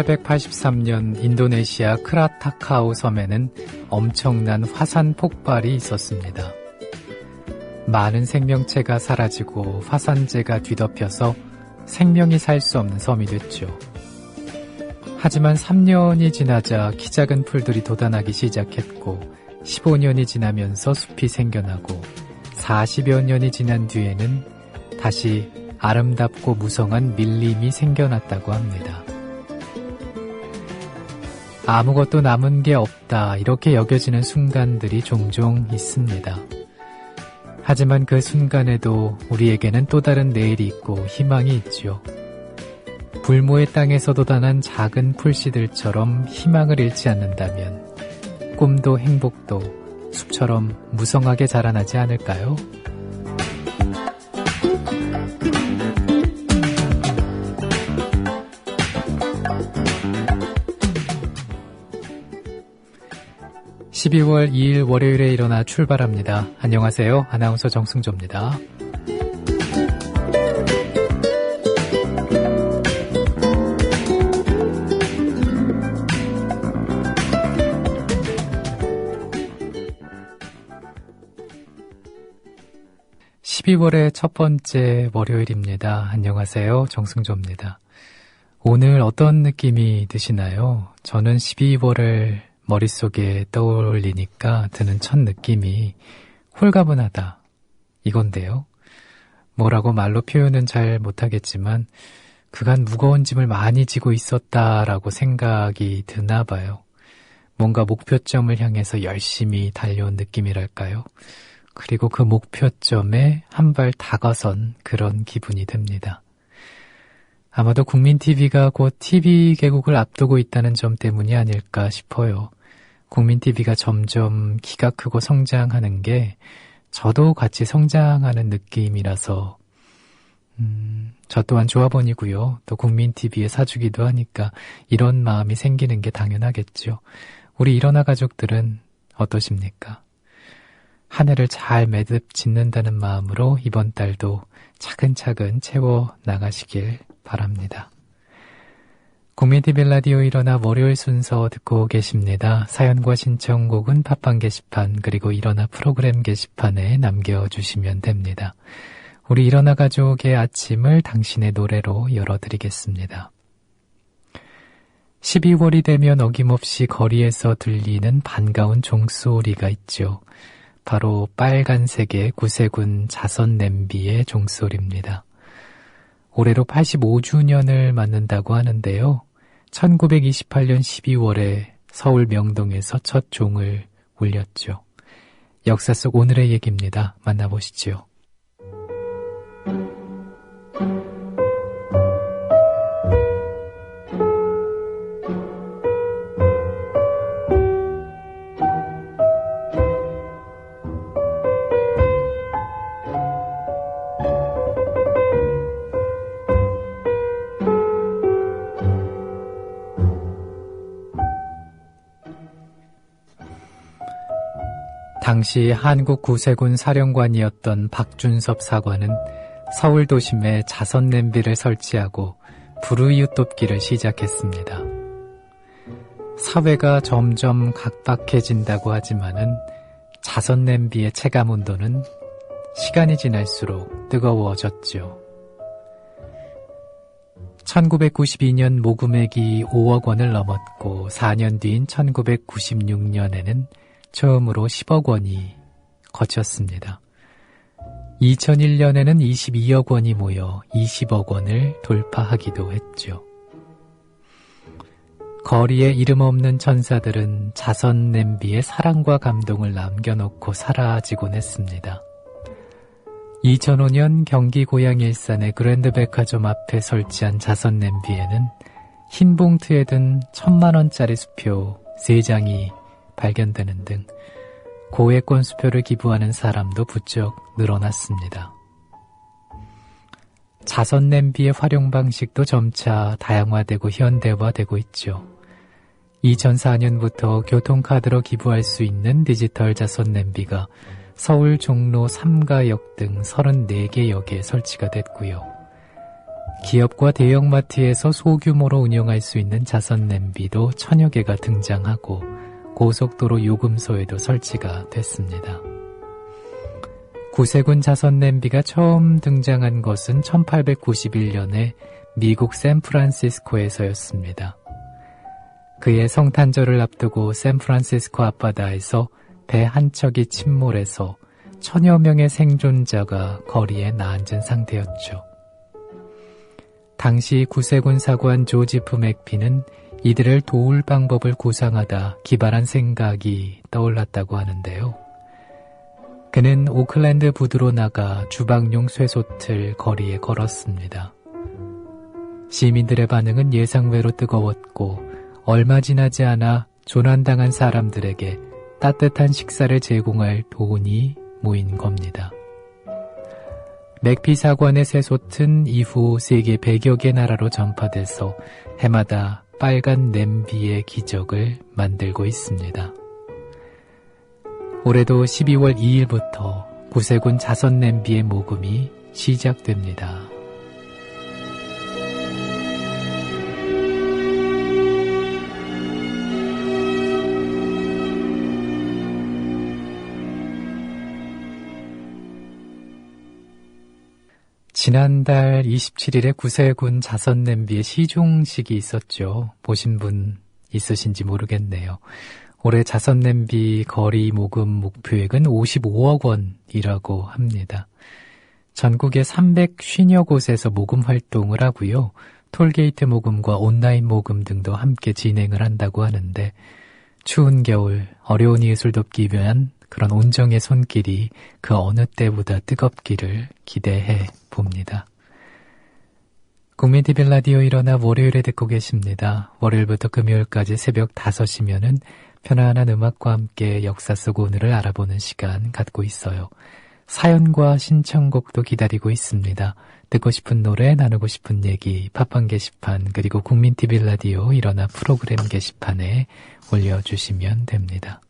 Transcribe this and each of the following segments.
1883년 인도네시아 크라타카우 섬에는 엄청난 화산 폭발이 있었습니다. 많은 생명체가 사라지고 화산재가 뒤덮여서 생명이 살 수 없는 섬이 됐죠. 하지만 3년이 지나자 키 작은 풀들이 돋아나기 시작했고 15년이 지나면서 숲이 생겨나고 40여 년이 지난 뒤에는 다시 아름답고 무성한 밀림이 생겨났다고 합니다. 아무것도 남은 게 없다 이렇게 여겨지는 순간들이 종종 있습니다. 하지만 그 순간에도 우리에게는 또 다른 내일이 있고 희망이 있죠. 불모의 땅에서 돋아난 작은 풀씨들처럼 희망을 잃지 않는다면 꿈도 행복도 숲처럼 무성하게 자라나지 않을까요? (12월 2일) 월요일에 일어나 출발합니다. 안녕하세요. 아나운서 정승조입니다. (12월의) 첫 번째 월요일입니다. 안녕하세요. 정승조입니다. 오늘 어떤 느낌이 드시나요? 저는 12월을 머릿속에 떠올리니까 드는 첫 느낌이 홀가분하다 이건데요. 뭐라고 말로 표현은 잘 못하겠지만 그간 무거운 짐을 많이 지고 있었다라고 생각이 드나 봐요. 뭔가 목표점을 향해서 열심히 달려온 느낌이랄까요. 그리고 그 목표점에 한 발 다가선 그런 기분이 듭니다. 아마도 국민TV가 곧 TV 개국을 앞두고 있다는 점 때문이 아닐까 싶어요. 국민TV가 점점 키가 크고 성장하는 게 저도 같이 성장하는 느낌이라서 저 또한 조합원이고요. 또 국민TV의 사주기도 하니까 이런 마음이 생기는 게 당연하겠죠. 우리 일어나 가족들은 어떠십니까? 한 해를 잘 매듭 짓는다는 마음으로 이번 달도 차근차근 채워 나가시길 바랍니다. 국민TV 라디오 일어나 월요일 순서 듣고 계십니다. 사연과 신청곡은 팟빵 게시판 그리고 일어나 프로그램 게시판에 남겨주시면 됩니다. 우리 일어나 가족의 아침을 당신의 노래로 열어드리겠습니다. 12월이 되면 어김없이 거리에서 들리는 반가운 종소리가 있죠. 바로 빨간색의 구세군 자선 냄비의 종소리입니다. 올해로 85주년을 맞는다고 하는데요. 1928년 12월에 서울 명동에서 첫 종을 울렸죠. 역사 속 오늘의 얘기입니다. 만나보시죠. 당시 한국 구세군 사령관이었던 박준섭 사관은 서울 도심에 자선 냄비를 설치하고 불우이웃 돕기를 시작했습니다. 사회가 점점 각박해진다고 하지만은 자선 냄비의 체감 온도는 시간이 지날수록 뜨거워졌죠. 1992년 모금액이 5억 원을 넘었고 4년 뒤인 1996년에는 처음으로 10억 원이 거쳤습니다. 2001년에는 22억 원이 모여 20억 원을 돌파하기도 했죠. 거리에 이름 없는 천사들은 자선 냄비에 사랑과 감동을 남겨놓고 사라지곤 했습니다. 2005년 경기 고양 일산의 그랜드백화점 앞에 설치한 자선 냄비에는 흰 봉투에 든 1,000만원짜리 수표 3장이 발견되는 등 고액권 수표를 기부하는 사람도 부쩍 늘어났습니다. 자선 냄비의 활용 방식도 점차 다양화되고 현대화되고 있죠. 2004년부터 교통카드로 기부할 수 있는 디지털 자선 냄비가 서울 종로 3가역 등 34개 역에 설치가 됐고요. 기업과 대형마트에서 소규모로 운영할 수 있는 자선 냄비도 1000여 개가 등장하고 고속도로 요금소에도 설치가 됐습니다. 구세군 자선 냄비가 처음 등장한 것은 1891년에 미국 샌프란시스코에서였습니다. 그의 성탄절을 앞두고 샌프란시스코 앞바다에서 배 한 척이 침몰해서 1000여 명의 생존자가 거리에 나앉은 상태였죠. 당시 구세군 사관 조지프 맥피는 이들을 도울 방법을 구상하다 기발한 생각이 떠올랐다고 하는데요. 그는 오클랜드 부두로 나가 주방용 쇠솥을 거리에 걸었습니다. 시민들의 반응은 예상외로 뜨거웠고 얼마 지나지 않아 조난당한 사람들에게 따뜻한 식사를 제공할 돈이 모인 겁니다. 맥피 사관의 쇠솥은 이후 세계 100여 개 나라로 전파돼서 해마다 빨간 냄비의 기적을 만들고 있습니다. 올해도 12월 2일부터 구세군 자선 냄비의 모금이 시작됩니다. 지난달 27일에 구세군 자선 냄비의 시종식이 있었죠. 보신 분 있으신지 모르겠네요. 올해 자선 냄비 거리 모금 목표액은 55억 원이라고 합니다. 전국의 350여 곳에서 모금 활동을 하고요. 톨게이트 모금과 온라인 모금 등도 함께 진행을 한다고 하는데 추운 겨울 어려운 예술 돕기 위한 그런 온정의 손길이 그 어느 때보다 뜨겁기를 기대해 봅니다. 국민TV 라디오 일어나 월요일에 듣고 계십니다. 월요일부터 금요일까지 새벽 5시면은 편안한 음악과 함께 역사 속 오늘을 알아보는 시간 갖고 있어요. 사연과 신청곡도 기다리고 있습니다. 듣고 싶은 노래, 나누고 싶은 얘기, 팟빵 게시판, 그리고 국민TV 라디오 일어나 프로그램 게시판에 올려주시면 됩니다.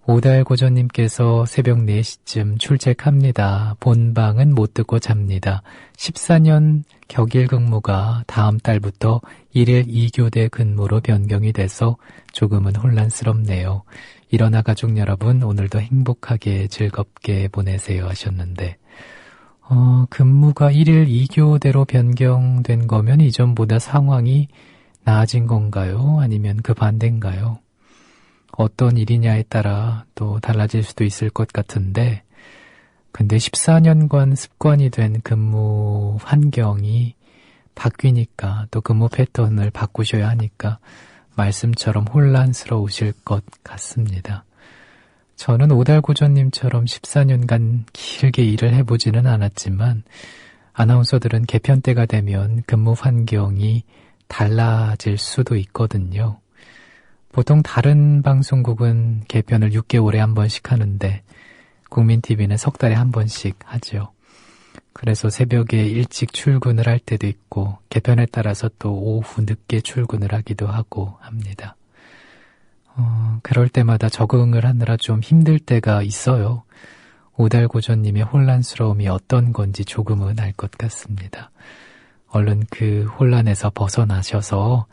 오달고전님께서 새벽 4시쯤 출첵합니다. 본방은 못 듣고 잡니다. 14년 격일 근무가 다음 달부터 1일 2교대 근무로 변경이 돼서 조금은 혼란스럽네요. 일어나 가족 여러분 오늘도 행복하게 즐겁게 보내세요 하셨는데 근무가 1일 2교대로 변경된 거면 이전보다 상황이 나아진 건가요? 아니면 그 반대인가요? 어떤 일이냐에 따라 또 달라질 수도 있을 것 같은데 근데 14년간 습관이 된 근무 환경이 바뀌니까 또 근무 패턴을 바꾸셔야 하니까 말씀처럼 혼란스러우실 것 같습니다. 저는 오달고전님처럼 14년간 길게 일을 해보지는 않았지만 아나운서들은 개편 때가 되면 근무 환경이 달라질 수도 있거든요. 보통 다른 방송국은 개편을 6개월에 한 번씩 하는데 국민TV는 석 달에 한 번씩 하죠. 그래서 새벽에 일찍 출근을 할 때도 있고 개편에 따라서 또 오후 늦게 출근을 하기도 하고 합니다. 그럴 때마다 적응을 하느라 좀 힘들 때가 있어요. 오달고전님의 혼란스러움이 어떤 건지 조금은 알 것 같습니다. 얼른 그 혼란에서 벗어나셔서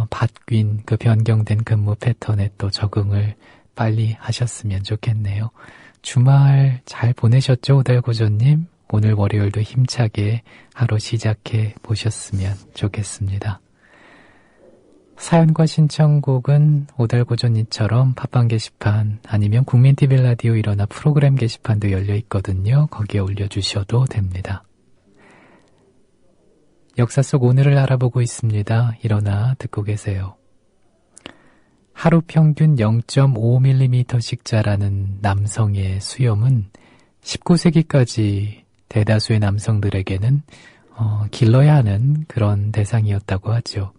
바뀐 그 변경된 근무 패턴에 또 적응을 빨리 하셨으면 좋겠네요. 주말 잘 보내셨죠, 오달고전님? 오늘 월요일도 힘차게 하루 시작해 보셨으면 좋겠습니다. 사연과 신청곡은 오달고전님처럼 팟빵 게시판 아니면 국민TV 라디오 일어나 프로그램 게시판도 열려 있거든요. 거기에 올려주셔도 됩니다. 역사 속 오늘을 알아보고 있습니다. 일어나 듣고 계세요. 하루 평균 0.5mm씩 자라는 남성의 수염은 19세기까지 대다수의 남성들에게는 길러야 하는 그런 대상이었다고 하죠.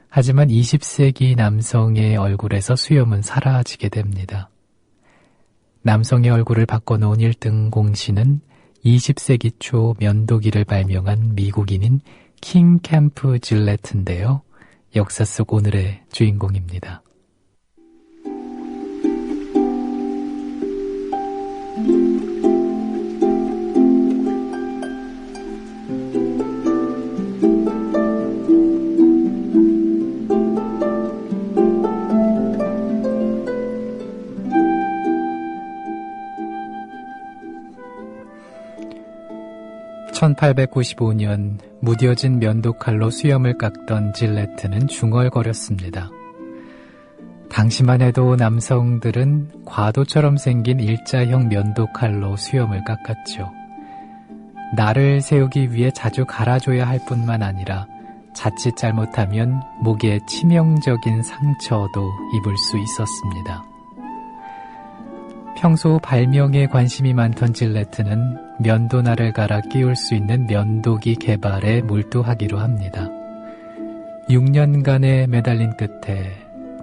하지만 20세기 남성의 얼굴에서 수염은 사라지게 됩니다. 남성의 얼굴을 바꿔놓은 1등 공신은 20세기 초 면도기를 발명한 미국인인 킹 캠프 질레트인데요. 역사 속 오늘의 주인공입니다. 1895년 무뎌진 면도칼로 수염을 깎던 질레트는 중얼거렸습니다. 당시만 해도 남성들은 과도처럼 생긴 일자형 면도칼로 수염을 깎았죠. 날을 세우기 위해 자주 갈아줘야 할 뿐만 아니라 자칫 잘못하면 목에 치명적인 상처도 입을 수 있었습니다. 평소 발명에 관심이 많던 질레트는 면도날을 갈아 끼울 수 있는 면도기 개발에 몰두하기로 합니다. 6년간의 매달린 끝에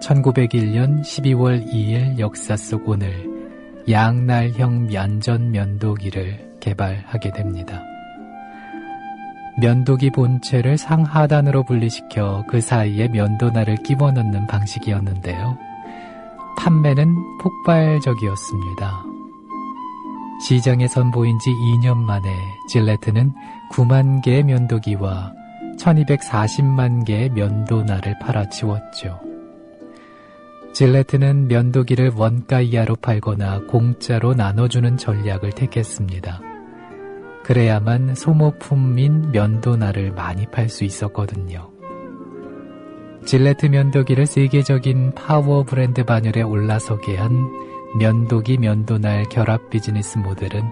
1901년 12월 2일 역사 속 오늘 양날형 면전 면도기를 개발하게 됩니다. 면도기 본체를 상하단으로 분리시켜 그 사이에 면도날을 끼워 넣는 방식이었는데요. 판매는 폭발적이었습니다. 시장에 선보인 지 2년 만에 질레트는 9만 개의 면도기와 1240만 개의 면도날을 팔아치웠죠. 질레트는 면도기를 원가 이하로 팔거나 공짜로 나눠주는 전략을 택했습니다. 그래야만 소모품인 면도날을 많이 팔 수 있었거든요. 질레트 면도기를 세계적인 파워 브랜드 반열에 올라서게 한 면도기 면도날 결합 비즈니스 모델은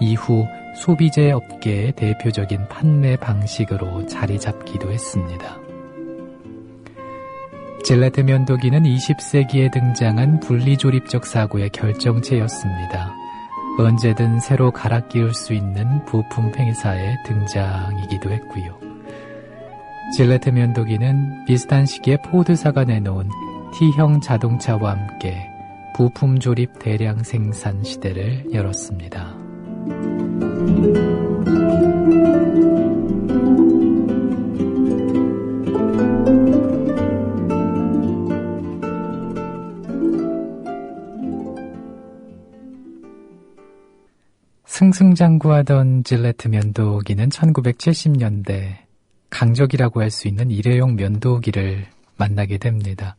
이후 소비재 업계의 대표적인 판매 방식으로 자리 잡기도 했습니다. 질레트 면도기는 20세기에 등장한 분리조립적 사고의 결정체였습니다. 언제든 새로 갈아 끼울 수 있는 부품 회사의 등장이기도 했고요. 질레트 면도기는 비슷한 시기에 포드사가 내놓은 T형 자동차와 함께 부품 조립 대량 생산 시대를 열었습니다. 승승장구하던 질레트 면도기는 1970년대 강적이라고 할 수 있는 일회용 면도기를 만나게 됩니다.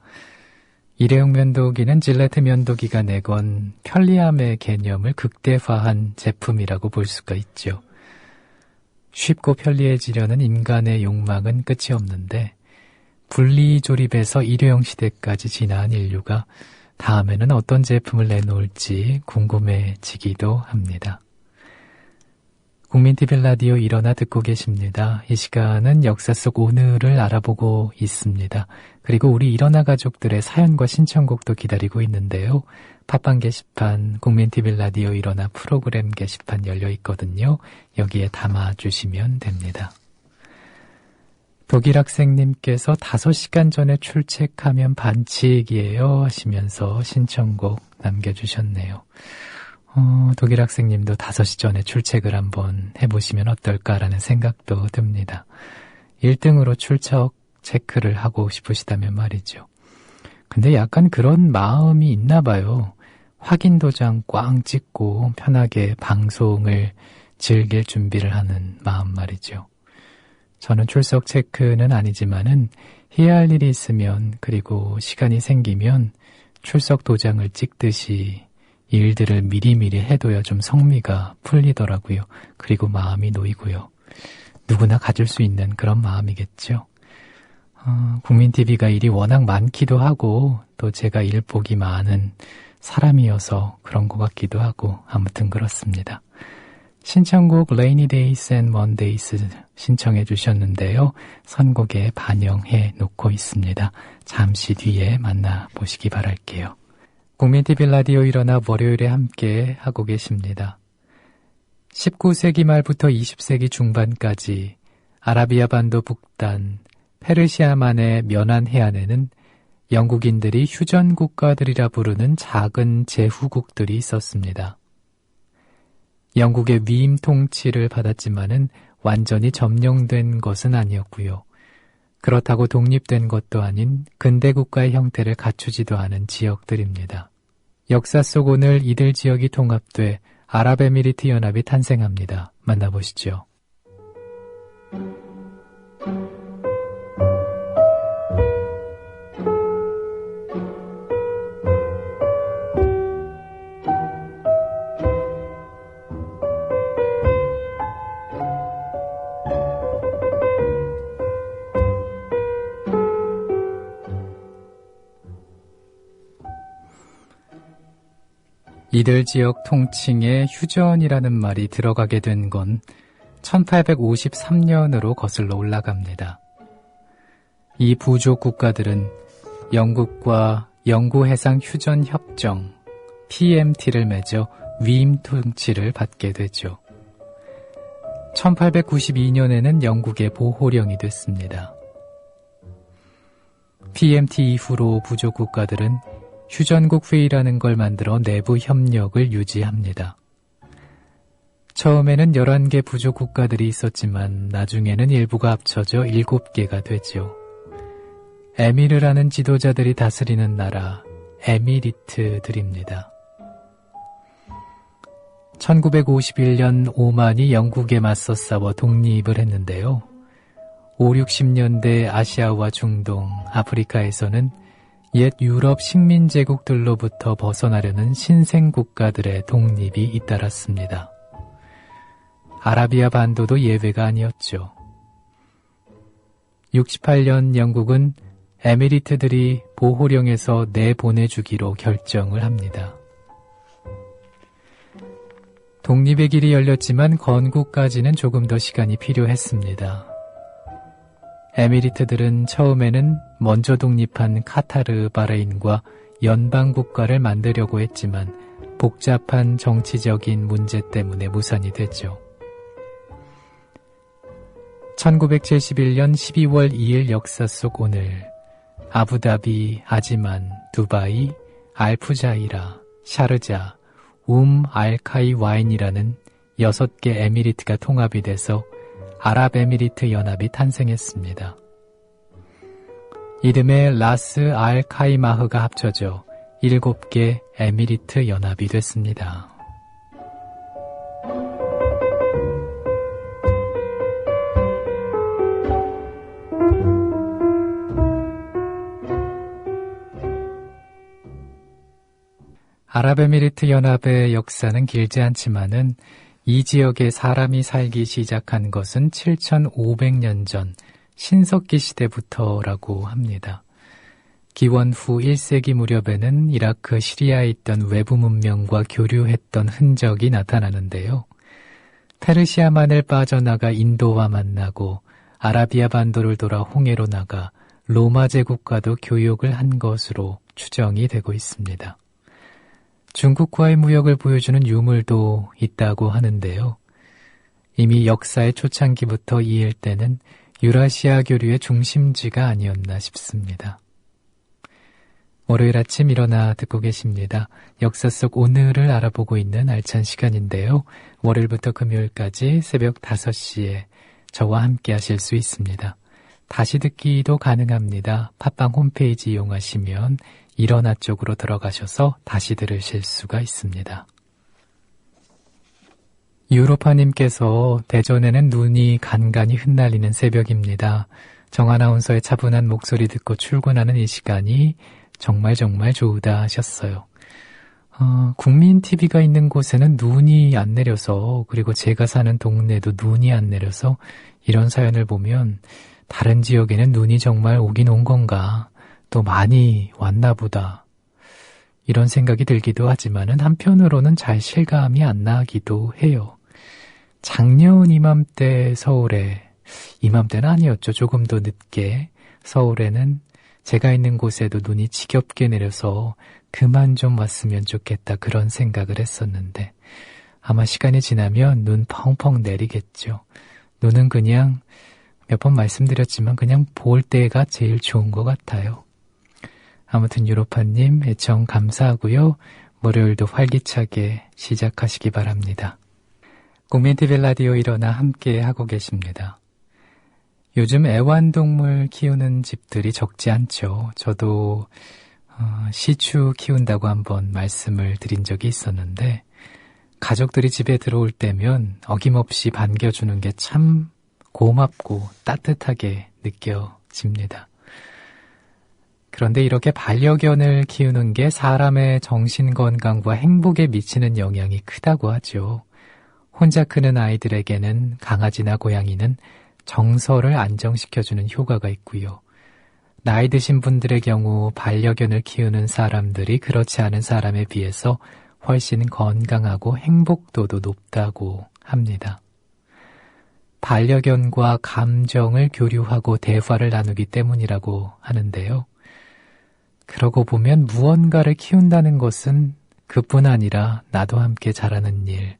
일회용 면도기는 질레트 면도기가 내건 편리함의 개념을 극대화한 제품이라고 볼 수가 있죠. 쉽고 편리해지려는 인간의 욕망은 끝이 없는데 분리조립에서 일회용 시대까지 진화한 인류가 다음에는 어떤 제품을 내놓을지 궁금해지기도 합니다. 국민TV 라디오 일어나 듣고 계십니다. 이 시간은 역사 속 오늘을 알아보고 있습니다. 그리고 우리 일어나 가족들의 사연과 신청곡도 기다리고 있는데요. 팟빵 게시판, 국민TV 라디오 일어나 프로그램 게시판 열려 있거든요. 여기에 담아주시면 됩니다. 독일 학생님께서 5시간 전에 출첵하면 반칙이에요 하시면서 신청곡 남겨주셨네요. 독일 학생님도 5시 전에 출첵을 한번 해보시면 어떨까라는 생각도 듭니다. 1등으로 출석 체크를 하고 싶으시다면 말이죠. 근데 약간 그런 마음이 있나 봐요. 확인 도장 꽝 찍고 편하게 방송을 즐길 준비를 하는 마음 말이죠. 저는 출석 체크는 아니지만은 해야 할 일이 있으면 그리고 시간이 생기면 출석 도장을 찍듯이 일들을 미리미리 해둬야 좀 성미가 풀리더라고요. 그리고 마음이 놓이고요. 누구나 가질 수 있는 그런 마음이겠죠. 국민TV가 일이 워낙 많기도 하고 또 제가 일복이 많은 사람이어서 그런 것 같기도 하고 아무튼 그렇습니다. 신청곡 Rainy Days and Mondays 신청해 주셨는데요. 선곡에 반영해 놓고 있습니다. 잠시 뒤에 만나보시기 바랄게요. 국민TV 라디오 일어나 월요일에 함께 하고 계십니다. 19세기 말부터 20세기 중반까지 아라비아 반도 북단, 페르시아만의 면안 해안에는 영국인들이 휴전 국가들이라 부르는 작은 제후국들이 있었습니다. 영국의 위임 통치를 받았지만은 완전히 점령된 것은 아니었고요. 그렇다고 독립된 것도 아닌 근대 국가의 형태를 갖추지도 않은 지역들입니다. 역사 속 오늘 이들 지역이 통합돼 아랍에미리트 연합이 탄생합니다. 만나보시죠. 이들 지역 통칭에 휴전이라는 말이 들어가게 된 건 1853년으로 거슬러 올라갑니다. 이 부족 국가들은 영국과 영구해상휴전협정 PMT를 맺어 위임 통치를 받게 되죠. 1892년에는 영국의 보호령이 됐습니다. PMT 이후로 부족 국가들은 휴전국 회의라는 걸 만들어 내부 협력을 유지합니다. 처음에는 11개 부족 국가들이 있었지만 나중에는 일부가 합쳐져 7개가 되죠. 에미르라는 지도자들이 다스리는 나라, 에미리트들입니다. 1951년 오만이 영국에 맞서 싸워 독립을 했는데요. 5, 60년대 아시아와 중동, 아프리카에서는 옛 유럽 식민제국들로부터 벗어나려는 신생국가들의 독립이 잇따랐습니다. 아라비아 반도도 예외가 아니었죠. 68년 영국은 에미리트들이 보호령에서 내보내주기로 결정을 합니다. 독립의 길이 열렸지만 건국까지는 조금 더 시간이 필요했습니다. 에미리트들은 처음에는 먼저 독립한 카타르, 바레인과 연방국가를 만들려고 했지만 복잡한 정치적인 문제 때문에 무산이 됐죠. 1971년 12월 2일 역사 속 오늘 아부다비, 아지만, 두바이, 알푸자이라, 샤르자, 알카이 와인이라는 6개 에미리트가 통합이 돼서 아랍에미리트 연합이 탄생했습니다. 이듬해 라스 알 카이마흐가 합쳐져 7개 에미리트 연합이 됐습니다. 아랍에미리트 연합의 역사는 길지 않지만은 이 지역에 사람이 살기 시작한 것은 7,500년 전 신석기 시대부터라고 합니다. 기원 후 1세기 무렵에는 이라크, 시리아에 있던 외부 문명과 교류했던 흔적이 나타나는데요. 페르시아만을 빠져나가 인도와 만나고 아라비아 반도를 돌아 홍해로 나가 로마 제국과도 교역을 한 것으로 추정이 되고 있습니다. 중국과의 무역을 보여주는 유물도 있다고 하는데요. 이미 역사의 초창기부터 이 일대는 유라시아 교류의 중심지가 아니었나 싶습니다. 월요일 아침 일어나 듣고 계십니다. 역사 속 오늘을 알아보고 있는 알찬 시간인데요. 월요일부터 금요일까지 새벽 5시에 저와 함께 하실 수 있습니다. 다시 듣기도 가능합니다. 팟빵 홈페이지 이용하시면 일어나 쪽으로 들어가셔서 다시 들으실 수가 있습니다. 유로파님께서 대전에는 눈이 간간히 흩날리는 새벽입니다. 정아나운서의 차분한 목소리 듣고 출근하는 이 시간이 정말 좋으다 하셨어요. 국민TV가 있는 곳에는 눈이 안 내려서, 그리고 제가 사는 동네도 눈이 안 내려서 이런 사연을 보면 다른 지역에는 눈이 정말 오긴 온 건가, 또 많이 왔나 보다, 이런 생각이 들기도 하지만은 한편으로는 잘 실감이 안 나기도 해요. 작년 이맘때 서울에, 이맘때는 아니었죠. 조금 더 늦게 서울에는 제가 있는 곳에도 눈이 지겹게 내려서 그만 좀 왔으면 좋겠다, 그런 생각을 했었는데 아마 시간이 지나면 눈 펑펑 내리겠죠. 눈은 그냥 몇 번 말씀드렸지만 그냥 볼 때가 제일 좋은 것 같아요. 아무튼 유로파님 애청 감사하고요. 월요일도 활기차게 시작하시기 바랍니다. 국민TV 라디오 일어나 함께 하고 계십니다. 요즘 애완동물 키우는 집들이 적지 않죠. 저도 시추 키운다고 한번 말씀을 드린 적이 있었는데 가족들이 집에 들어올 때면 어김없이 반겨주는 게 참 고맙고 따뜻하게 느껴집니다. 그런데 이렇게 반려견을 키우는 게 사람의 정신건강과 행복에 미치는 영향이 크다고 하죠. 혼자 크는 아이들에게는 강아지나 고양이는 정서를 안정시켜주는 효과가 있고요. 나이 드신 분들의 경우 반려견을 키우는 사람들이 그렇지 않은 사람에 비해서 훨씬 건강하고 행복도도 높다고 합니다. 반려견과 감정을 교류하고 대화를 나누기 때문이라고 하는데요. 그러고 보면 무언가를 키운다는 것은 그뿐 아니라 나도 함께 자라는 일,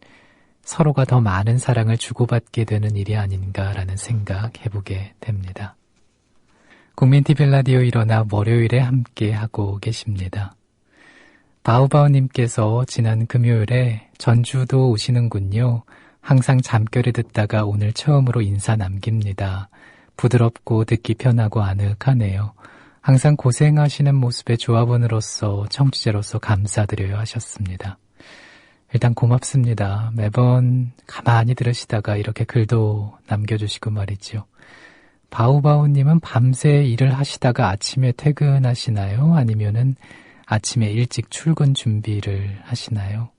서로가 더 많은 사랑을 주고받게 되는 일이 아닌가라는 생각 해보게 됩니다. 국민TV 라디오 일어나 월요일에 함께 하고 계십니다. 바우바우님께서 지난 금요일에 전주도 오시는군요. 항상 잠결에 듣다가 오늘 처음으로 인사 남깁니다. 부드럽고 듣기 편하고 아늑하네요. 항상 고생하시는 모습의 조합원으로서 청취자로서 감사드려요 하셨습니다. 일단 고맙습니다. 매번 가만히 들으시다가 이렇게 글도 남겨주시고 말이죠. 바우바우님은 밤새 일을 하시다가 아침에 퇴근하시나요? 아니면은 아침에 일찍 출근 준비를 하시나요?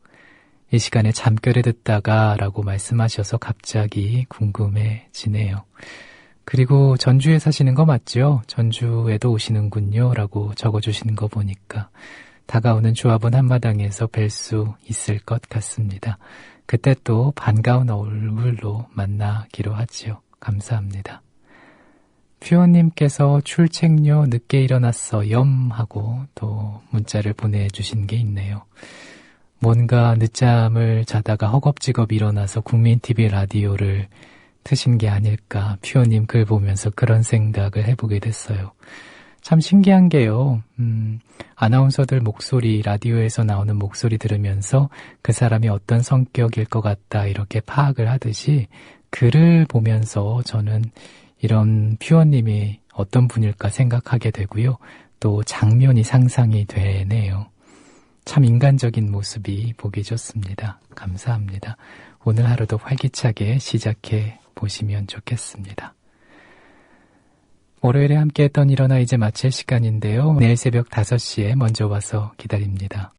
이 시간에 잠결에 듣다가 라고 말씀하셔서 갑자기 궁금해지네요. 그리고 전주에 사시는 거 맞죠? 전주에도 오시는군요 라고 적어주시는 거 보니까 다가오는 조합원 한마당에서 뵐 수 있을 것 같습니다. 그때 또 반가운 얼굴로 만나기로 하지요. 감사합니다. 퓨어님께서 출첵요 늦게 일어났어 염 하고 또 문자를 보내주신 게 있네요. 뭔가 늦잠을 자다가 허겁지겁 일어나서 국민TV 라디오를 트신 게 아닐까 퓨어님 글 보면서 그런 생각을 해보게 됐어요. 참 신기한 게요. 아나운서들 목소리, 라디오에서 나오는 목소리 들으면서 그 사람이 어떤 성격일 것 같다 이렇게 파악을 하듯이 글을 보면서 저는 이런 퓨어님이 어떤 분일까 생각하게 되고요. 또 장면이 상상이 되네요. 참 인간적인 모습이 보기 좋습니다. 감사합니다. 오늘 하루도 활기차게 시작해 보시면 좋겠습니다. 월요일에 함께했던 일어나 이제 마칠 시간인데요. 내일 새벽 5시에 먼저 와서 기다립니다.